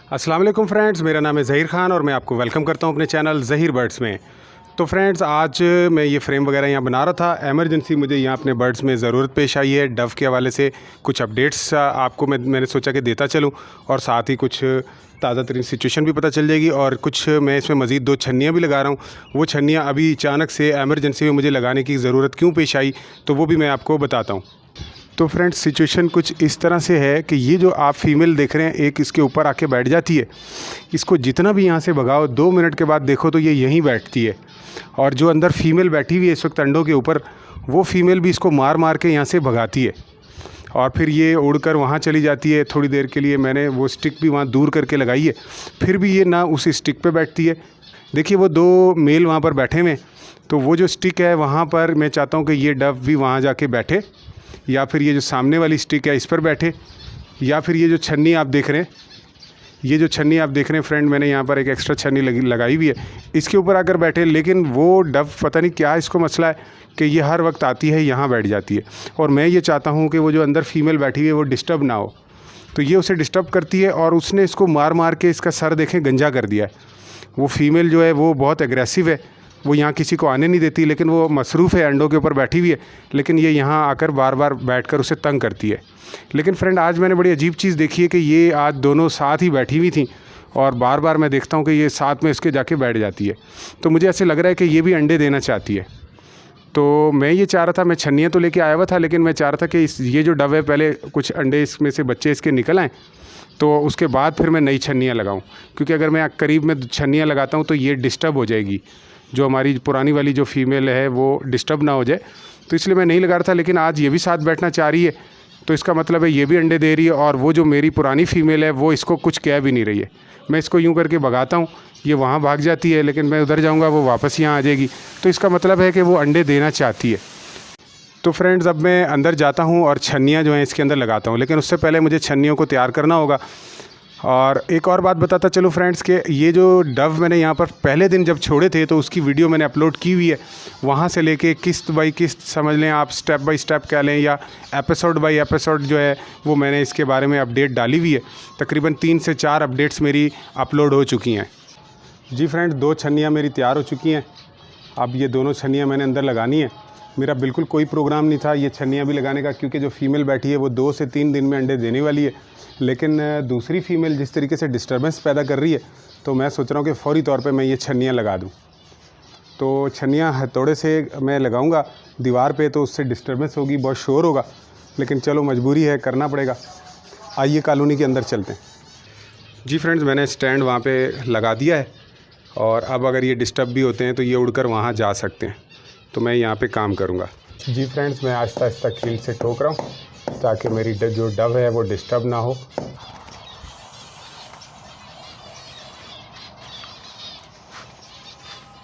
अस्सलाम वालेकुम फ्रेंड्स, मेरा नाम है ज़हीर ख़ान और मैं आपको वेलकम करता हूं अपने चैनल ज़हीर बर्ड्स में। तो फ्रेंड्स, आज मैं ये फ्रेम वगैरह यहाँ बना रहा था। एमरजेंसी मुझे यहाँ अपने बर्ड्स में ज़रूरत पेश आई है। डव के हवाले से कुछ अपडेट्स आपको मैंने सोचा कि देता चलूँ और साथ ही कुछ ताज़ा तरीन सिचुएशन भी पता चल जाएगी। और कुछ मैं इसमें मज़ीद 2 छन्नियाँ भी लगा रहा हूँ। वो छन्नियाँ अभी अचानक से एमरजेंसी में मुझे लगाने की ज़रूरत क्यों पेश आई, तो वो भी मैं आपको बताता हूँ। तो फ्रेंड्स, सिचुएशन कुछ इस तरह से है कि ये जो आप फीमेल देख रहे हैं, एक इसके ऊपर आके बैठ जाती है। इसको जितना भी यहाँ से भगाओ, 2 मिनट के बाद देखो तो ये यहीं बैठती है। और जो अंदर फीमेल बैठी हुई है इस वक्त अंडों के ऊपर, वो फीमेल भी इसको मार मार के यहाँ से भगाती है और फिर ये उड़कर वहाँ चली जाती है। थोड़ी देर के लिए मैंने वो स्टिक भी वहाँ दूर करके लगाई है, फिर भी ये ना उस स्टिक पे बैठती है। देखिए वो 2 मेल वहाँ पर बैठे हुए, तो वो जो स्टिक है वहाँ पर मैं चाहता हूँ कि ये डव भी वहाँ जाके बैठे, या फिर ये जो सामने वाली स्टिक है इस पर बैठे, या फिर ये जो छन्नी आप देख रहे हैं, ये जो छन्नी आप देख रहे हैं फ्रेंड, मैंने यहाँ पर एक एक्स्ट्रा छन्नी लगाई हुई है, इसके ऊपर आकर बैठे। लेकिन वो डव पता नहीं क्या इसको मसला है कि ये हर वक्त आती है यहाँ बैठ जाती है। और मैं ये चाहता हूँ कि वो जो अंदर फीमेल बैठी हुई है वो डिस्टर्ब ना हो, तो ये उसे डिस्टर्ब करती है और उसने इसको मार मार के इसका सर देखें गंजा कर दिया है। वो फीमेल जो है वो बहुत एग्रेसिव है, वो यहाँ किसी को आने नहीं देती, लेकिन वो मसरूफ़ है, अंडों के ऊपर बैठी हुई है, लेकिन ये यहाँ आकर बार बार बैठकर उसे तंग करती है। लेकिन फ्रेंड, आज मैंने बड़ी अजीब चीज़ देखी है कि ये आज दोनों साथ ही बैठी हुई थी और बार बार मैं देखता हूँ कि ये साथ में इसके जाके बैठ जाती है। तो मुझे ऐसे लग रहा है कि ये भी अंडे देना चाहती है। तो मैं ये चाह रहा था, मैं छन्नियाँ तो लेके आया हुआ था, लेकिन मैं चाह रहा था कि ये जो डव है पहले कुछ अंडे इसमें से बच्चे इसके निकल आएँ, तो उसके बाद फिर मैं नई छन्नियाँ लगाऊँ। क्योंकि अगर मैं करीब में छन्नियाँ लगाता हूँ तो ये डिस्टर्ब हो जाएगी, जो हमारी पुरानी वाली जो फीमेल है वो डिस्टर्ब ना हो जाए, तो इसलिए मैं नहीं लगा रहा था। लेकिन आज ये भी साथ बैठना चाह रही है, तो इसका मतलब है ये भी अंडे दे रही है और वो जो मेरी पुरानी फीमेल है वो इसको कुछ कह भी नहीं रही है। मैं इसको यूँ करके भगाता हूँ, ये वहाँ भाग जाती है, लेकिन मैं उधर जाऊँगा वो वापस यहाँ आ जाएगी, तो इसका मतलब है कि वो अंडे देना चाहती है। तो फ्रेंड्स, अब मैं अंदर जाता हूँ और छन्नियाँ जो हैं इसके अंदर लगाता हूँ, लेकिन उससे पहले मुझे छन्नियों को तैयार करना होगा। और एक और बात बताता चलो फ्रेंड्स कि ये जो डव मैंने यहाँ पर पहले दिन जब छोड़े थे तो उसकी वीडियो मैंने अपलोड की हुई है। वहाँ से लेके किस्त बाई किस्त समझ लें आप, स्टेप बाय स्टेप कह लें, या एपिसोड बाय एपिसोड जो है वो मैंने इसके बारे में अपडेट डाली हुई है। तकरीबन 3 से 4 अपडेट्स मेरी अपलोड हो चुकी हैं। जी फ्रेंड्स, 2 छन्नियाँ मेरी तैयार हो चुकी हैं। अब ये दोनों छन्नियाँ मैंने अंदर लगानी है। मेरा बिल्कुल कोई प्रोग्राम नहीं था ये छन्नियाँ भी लगाने का, क्योंकि जो फीमेल बैठी है वो 2 से 3 दिन में अंडे देने वाली है। लेकिन दूसरी फीमेल जिस तरीके से डिस्टर्बेंस पैदा कर रही है, तो मैं सोच रहा हूँ कि फ़ौरी तौर पे मैं ये छन्नियाँ लगा दूँ। तो छन्नियाँ हथौड़े से मैं लगाऊंगा दीवार पे, तो उससे डिस्टर्बेंस होगी, बहुत शोर होगा, लेकिन चलो मजबूरी है, करना पड़ेगा। आइए कॉलोनी के अंदर चलते हैं। जी फ्रेंड्स, मैंने स्टैंड वहाँ पे लगा दिया है और अब अगर ये डिस्टर्ब भी होते हैं तो ये उड़कर वहाँ जा सकते हैं, तो मैं यहाँ पे काम करूँगा। जी फ्रेंड्स, मैं आहिस्ता आहिस्ता कील से ठोक रहा हूँ ताकि मेरी जो डव है वो डिस्टर्ब ना हो।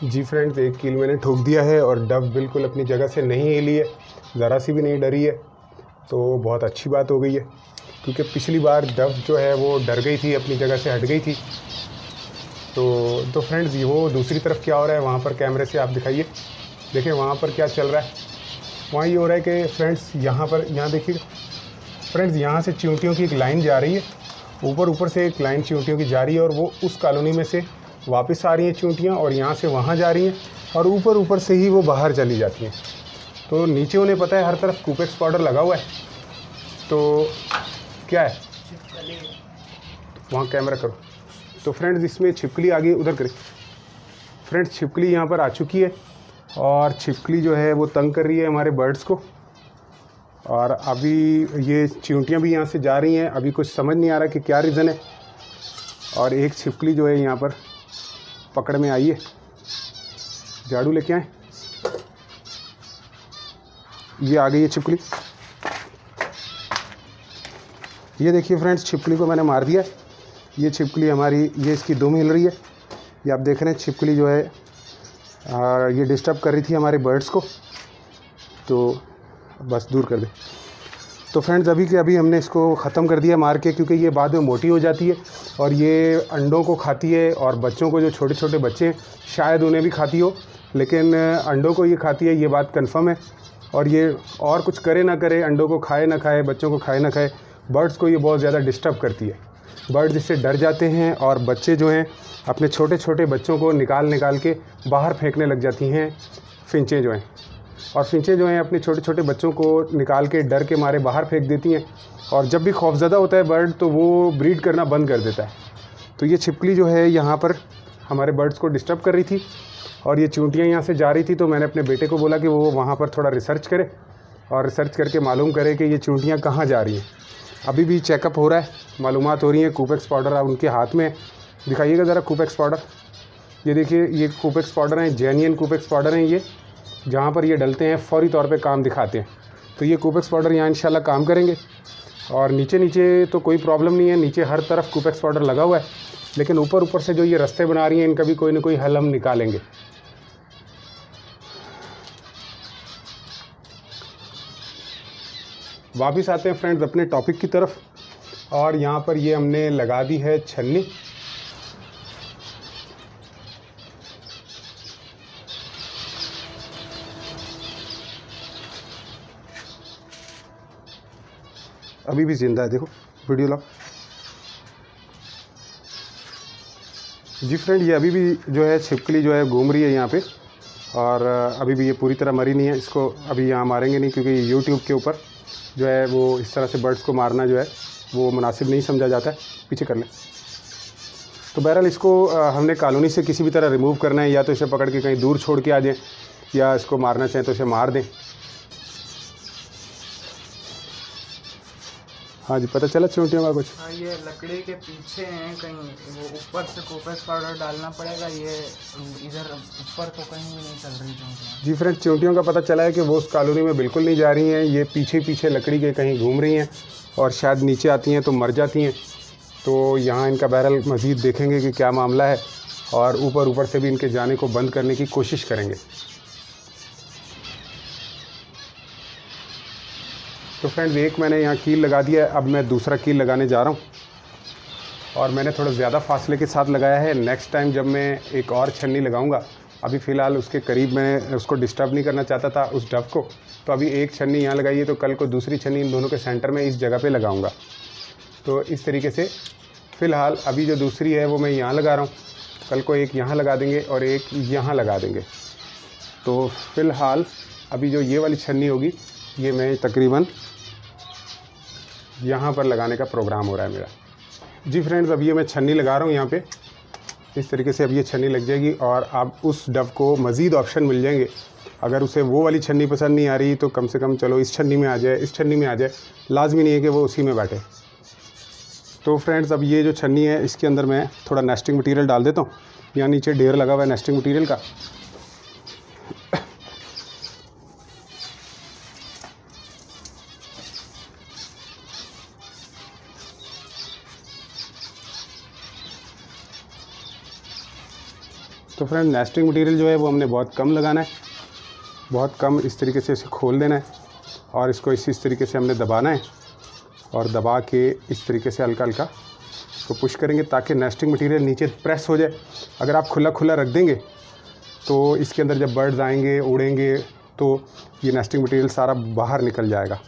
जी फ्रेंड्स, एक कील मैंने ठोक दिया है और डव बिल्कुल अपनी जगह से नहीं हिली है, ज़रा सी भी नहीं डरी है, तो बहुत अच्छी बात हो गई है। क्योंकि पिछली बार डव जो है वो डर गई थी, अपनी जगह से हट गई थी। तो फ्रेंड्स, ये वो दूसरी तरफ क्या हो रहा है वहाँ पर कैमरे से आप दिखाइए, देखें वहाँ पर क्या चल रहा है। वहाँ ये हो रहा है कि फ्रेंड्स यहाँ देखिए फ्रेंड्स, यहाँ से चींटियों की एक लाइन जा रही है, ऊपर से एक लाइन चींटियों की जा रही है और वो उस कॉलोनी में से वापस आ रही हैं चींटियाँ और यहाँ से वहाँ जा रही हैं और ऊपर से ही वो बाहर चली जाती हैं। तो नीचे उन्हें पता है हर तरफ कूपेक्स पाउडर लगा हुआ है, तो क्या है वहाँ कैमरा करो। तो फ्रेंड्स, इसमें छिपकली आ गई, उधर करें फ्रेंड्स। छिपकली यहाँ पर आ चुकी है और छिपकली जो है वो तंग कर रही है हमारे बर्ड्स को, और अभी ये चींटियाँ भी यहाँ से जा रही हैं। अभी कुछ समझ नहीं आ रहा कि क्या रीज़न है। और एक छिपकली जो है यहाँ पर पकड़ में आई है, झाड़ू लेके आए, ये आ गई है छिपकली। ये देखिए फ्रेंड्स, छिपकली को मैंने मार दिया। ये छिपकली हमारी, ये इसकी दुम हिल रही है, ये आप देख रहे हैं। छिपकली जो है ये डिस्टर्ब कर रही थी हमारे बर्ड्स को, तो बस दूर कर दे। तो फ्रेंड्स, अभी हमने इसको ख़त्म कर दिया मार के, क्योंकि ये बाद में मोटी हो जाती है और ये अंडों को खाती है और बच्चों को, जो छोटे छोटे बच्चे हैं शायद उन्हें भी खाती हो, लेकिन अंडों को ये खाती है, ये बात कंफर्म है। और ये और कुछ करे ना करे, अंडों को खाए ना खाए, बच्चों को खाए ना खाए, बर्ड्स को ये बहुत ज़्यादा डिस्टर्ब करती है। बर्ड्स इससे डर जाते हैं और बच्चे जो हैं अपने छोटे छोटे बच्चों को निकाल के बाहर फेंकने लग जाती हैं फिंचें जो हैं। और फिंचें जो हैं अपने छोटे छोटे बच्चों को निकाल के डर के मारे बाहर फेंक देती हैं, और जब भी खौफज़दा होता है बर्ड तो वो ब्रीड करना बंद कर देता है। तो ये छिपकली जो है यहाँ पर हमारे बर्ड्स को डिस्टर्ब कर रही थी, और ये चूंटियाँ यहाँ से जा रही थी। तो मैंने अपने बेटे को बोला कि वो वहाँ पर थोड़ा रिसर्च करे और रिसर्च करके मालूम करे कि ये चूंटियाँ कहाँ जा रही हैं। अभी भी चेकअप हो रहा है, मालूमात हो रही हैं। कूपेक्स पाउडर अब उनके हाथ में, दिखाइएगा ज़रा कूपेक्स पाउडर। ये देखिए, ये कूपेक्स पाउडर हैं, जेन्युइन कूपेक्स पाउडर हैं ये, जहाँ पर ये डलते हैं फ़ौरी तौर पे काम दिखाते हैं। तो ये कूपेक्स पाउडर यहाँ इंशाल्लाह काम करेंगे। और नीचे तो कोई प्रॉब्लम नहीं है, नीचे हर तरफ कूपेक्स पाउडर लगा हुआ है, लेकिन ऊपर से जो ये रास्ते बना रही हैं इनका भी कोई ना कोई हल हम निकालेंगे। वापस आते हैं फ्रेंड्स अपने टॉपिक की तरफ, और यहाँ पर ये हमने लगा दी है छन्नी। अभी भी जिंदा है, देखो वीडियो लो जी फ्रेंड। ये अभी भी जो है छिपकली जो है घूम रही है यहाँ पे, और अभी भी ये पूरी तरह मरी नहीं है। इसको अभी यहाँ मारेंगे नहीं, क्योंकि यूट्यूब के ऊपर जो है वो इस तरह से बर्ड्स को मारना जो है वो मुनासिब नहीं समझा जाता है। पीछे कर लें। तो बहरहाल इसको हमने कॉलोनी से किसी भी तरह रिमूव करना है, या तो इसे पकड़ के कहीं दूर छोड़ के आ जाएँ, या इसको मारना चाहें तो इसे मार दें। हाँ जी, पता चला चूंटियों का कुछ? हाँ, ये लकड़ी के पीछे हैं कहीं, वो ऊपर से कूपेक्स पाउडर डालना पड़ेगा। ये इधर ऊपर तो कहीं भी नहीं चल रही चूंटियाँ। जी फ्रेंड, चूंटियों का पता चला है कि वो उस कॉलोनी में बिल्कुल नहीं जा रही हैं। ये पीछे लकड़ी के कहीं घूम रही हैं, और शायद नीचे आती हैं तो मर जाती हैं। तो यहाँ इनका बहरहाल मज़ीद देखेंगे कि क्या मामला है, और ऊपर से भी इनके जाने को बंद करने की कोशिश करेंगे। तो फ्रेंड्स, एक मैंने यहाँ कील लगा दिया है, अब मैं दूसरा कील लगाने जा रहा हूँ, और मैंने थोड़ा ज़्यादा फासले के साथ लगाया है। नेक्स्ट टाइम जब मैं एक और छन्नी लगाऊंगा, अभी फ़िलहाल उसके करीब मैं उसको डिस्टर्ब नहीं करना चाहता था उस डव को, तो अभी एक छन्नी यहाँ लगाई है, तो कल को दूसरी छन्नी इन दोनों के सेंटर में इस जगह पे लगाऊंगा। तो इस तरीके से फ़िलहाल अभी जो दूसरी है वो मैं यहाँ लगा रहा हूँ, कल को एक यहाँ लगा देंगे और एक यहाँ लगा देंगे। तो फ़िलहाल अभी जो ये वाली छन्नी होगी ये मैं तकरीबन यहाँ पर लगाने का प्रोग्राम हो रहा है मेरा। जी फ्रेंड्स, अब ये मैं छन्नी लगा रहा हूँ यहाँ पे, इस तरीके से अब ये छन्नी लग जाएगी, और अब उस डव को मज़ीद ऑप्शन मिल जाएंगे। अगर उसे वो वाली छन्नी पसंद नहीं आ रही तो कम से कम चलो इस छन्नी में आ जाए, इस छन्नी में आ जाए, लाजमी नहीं है कि वो उसी में बैठे। तो फ्रेंड्स, अब ये जो छन्नी है इसके अंदर मैं थोड़ा नेस्टिंग मटीरियल डाल देता हूँ। यहाँ नीचे ढेर लगा हुआ है नेस्टिंग मटीरियल का। तो फ्रेंड, नेस्टिंग मटीरियल जो है वो हमने बहुत कम लगाना है, बहुत कम। इस तरीके से इसे खोल देना है, और इसको इस तरीके से हमने दबाना है, और दबा के इस तरीके से हल्का हल्का इसको पुश करेंगे ताकि नेस्टिंग मटीरियल नीचे प्रेस हो जाए। अगर आप खुला रख देंगे तो इसके अंदर जब बर्ड्स आएंगे, उड़ेंगे, तो ये नेस्टिंग मटीरियल सारा बाहर निकल जाएगा।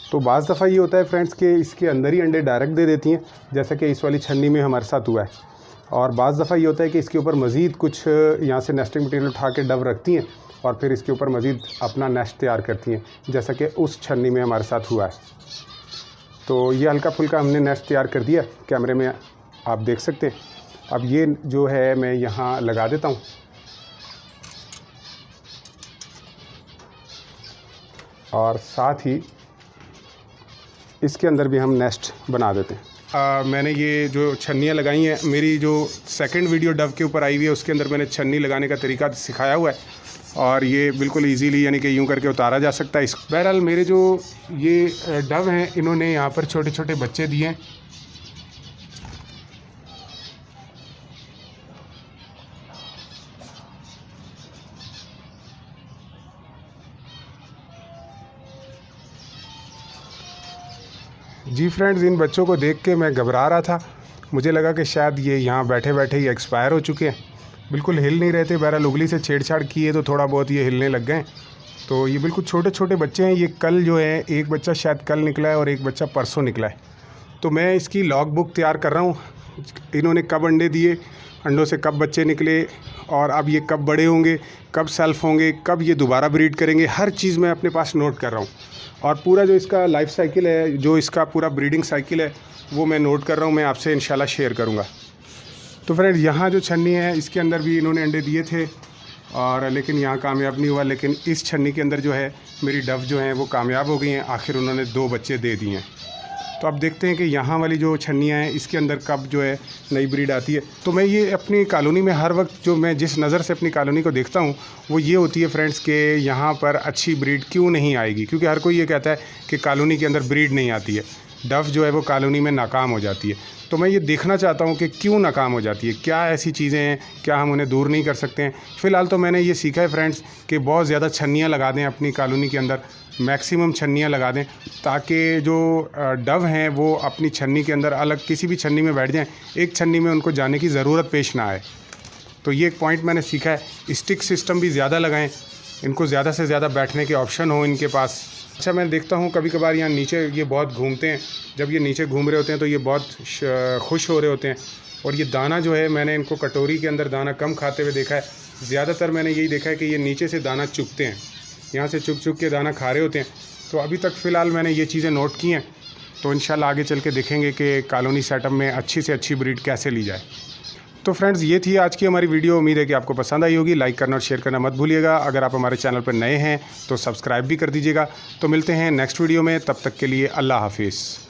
तो बाज़ दफ़ा ये होता है फ्रेंड्स कि इसके अंदर ही अंडे डायरेक्ट दे देती हैं, जैसा कि इस वाली छन्नी में हमारे साथ हुआ है। और बाज़ दफ़ा ये होता है कि इसके ऊपर मज़ीद कुछ यहाँ से नेस्टिंग मटीरियल उठा के डव रखती हैं, और फिर इसके ऊपर मज़ीद अपना नेस्ट तैयार करती हैं, जैसा कि उस छन्नी में हमारे साथ हुआ है। तो ये हल्का फुल्का हमने नेस्ट तैयार कर दिया, कैमरे में आप देख सकते हैं। अब ये जो है मैं यहाँ लगा देता हूँ, और साथ ही इसके अंदर भी हम नेस्ट बना देते हैं। मैंने ये जो छन्नियाँ लगाई हैं, मेरी जो सेकंड वीडियो डव के ऊपर आई हुई है उसके अंदर मैंने छन्नी लगाने का तरीका सिखाया हुआ है, और ये बिल्कुल इजीली यानी कि यूं करके उतारा जा सकता है। इस बहरहाल मेरे जो ये डव हैं इन्होंने यहाँ पर छोटे छोटे बच्चे दिए हैं। जी फ्रेंड्स, इन बच्चों को देख के मैं घबरा रहा था, मुझे लगा कि शायद ये यहाँ बैठे बैठे ही एक्सपायर हो चुके हैं, बिल्कुल हिल नहीं रहे थे। बहरहाल उंगली से छेड़छाड़ किए तो थोड़ा बहुत ये हिलने लग गए। तो ये बिल्कुल छोटे छोटे बच्चे हैं। ये कल जो है एक बच्चा शायद कल निकला है और एक बच्चा परसों निकला है। तो मैं इसकी लॉग बुक तैयार कर रहा हूँ, इन्होंने कब अंडे दिए, अंडों से कब बच्चे निकले और अब ये कब बड़े होंगे, कब सेल्फ होंगे, कब ये दोबारा ब्रीड करेंगे, हर चीज़ मैं अपने पास नोट कर रहा हूँ। और पूरा जो इसका लाइफ साइकिल है, जो इसका पूरा ब्रीडिंग साइकिल है, वो मैं नोट कर रहा हूँ, मैं आपसे इंशाल्लाह शेयर करूँगा। तो फ्रेंड्स यहाँ जो छन्नी है इसके अंदर भी इन्होंने अंडे दिए थे और लेकिन यहाँ कामयाब नहीं हुआ। लेकिन इस छन्नी के अंदर जो है मेरी डव जो हैं वो कामयाब हो गई हैं, आखिर उन्होंने 2 बच्चे दे दिए हैं। तो अब देखते हैं कि यहाँ वाली जो छन्नियाँ हैं इसके अंदर कब जो है नई ब्रीड आती है। तो मैं ये अपनी कॉलोनी में हर वक्त जो मैं जिस नज़र से अपनी कॉलोनी को देखता हूँ वो ये होती है फ्रेंड्स कि यहाँ पर अच्छी ब्रीड क्यों नहीं आएगी, क्योंकि हर कोई ये कहता है कि कॉलोनी के अंदर ब्रीड नहीं आती है, डव जो है वो कॉलोनी में नाकाम हो जाती है। तो मैं ये देखना चाहता हूँ कि क्यों नाकाम हो जाती है, क्या ऐसी चीज़ें हैं, क्या हम उन्हें दूर नहीं कर सकते हैं। फ़िलहाल तो मैंने ये सीखा है फ्रेंड्स कि बहुत ज़्यादा छन्नियाँ लगा दें अपनी कॉलोनी के अंदर, मैक्सिमम छन्नियाँ लगा दें ताकि जो डव हैं वो अपनी छन्नी के अंदर अलग किसी भी छन्नी में बैठ जाएं, एक छन्नी में उनको जाने की ज़रूरत पेश ना आए। तो ये एक पॉइंट मैंने सीखा है। स्टिक सिस्टम भी ज़्यादा लगाएं, इनको ज़्यादा से ज़्यादा बैठने के ऑप्शन हो इनके पास। अच्छा मैं देखता हूँ कभी कभार यहाँ नीचे ये बहुत घूमते हैं, जब ये नीचे घूम रहे होते हैं तो ये बहुत खुश हो रहे होते हैं। और ये दाना जो है मैंने इनको कटोरी के अंदर दाना कम खाते हुए देखा है, ज़्यादातर मैंने यही देखा है कि ये नीचे से दाना चुगते हैं, यहाँ से चुग चुग के दाना खा रहे होते हैं। तो अभी तक फ़िलहाल मैंने ये चीज़ें नोट की हैं, तो इंशाल्लाह आगे चल के देखेंगे कि कॉलोनी सेटअप में अच्छी से अच्छी ब्रीड कैसे ली जाए। तो फ्रेंड्स ये थी आज की हमारी वीडियो, उम्मीद है कि आपको पसंद आई होगी। लाइक करना और शेयर करना मत भूलिएगा। अगर आप हमारे चैनल पर नए हैं तो सब्सक्राइब भी कर दीजिएगा। तो मिलते हैं नेक्स्ट वीडियो में, तब तक के लिए अल्लाह हाफिज़।